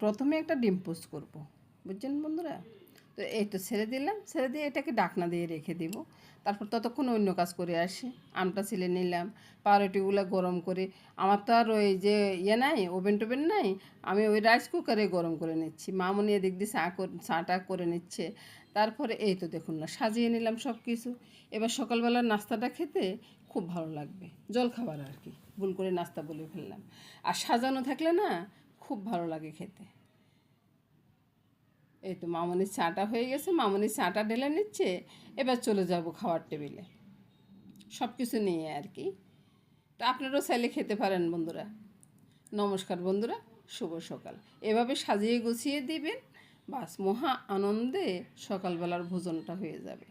প্রথমে একটা ডিম পোস্ট করব, বুঝছেন বন্ধুরা। তো এই তো ছেড়ে দিলাম, ছেড়ে দিয়ে এটাকে ঢাকনা দিয়ে রেখে দিব। তারপর ততক্ষণ অন্য কাজ করে আসি। আমটা ছিলে নিলাম, পাউরুটিগুলো গরম করে, আমার তো আর ওই যে নাই, ওভেন টোভেন নাই, আমি ওই রাইস কুকারে গরম করে নিচ্ছি। মামুনি এদিক দিয়ে চাটা করে নিচ্ছে। তারপরে এই তো দেখুন না, সাজিয়ে নিলাম সব কিছু। এবার সকালবেলার নাস্তাটা খেতে খুব ভালো লাগবে, জলখাবার আর কি, ভুল করে নাস্তা বলে ফেললাম। আর সাজানো থাকলে না খুব ভালো লাগে খেতে। এই তো মামনির চাটা হয়ে গেছে, মামনির চাটা ঢেলে নিচ্ছে। এবার চলে যাব খাওয়ার টেবিলে, সব কিছু নিয়ে আর কি। তো আপনারাও চাইলে খেতে পারেন বন্ধুরা। নমস্কার বন্ধুরা, শুভ সকাল। এভাবে সাজিয়ে গুছিয়ে দিবেন, বাস মহা আনন্দে সকালবেলার ভোজনটা হয়ে যাবে।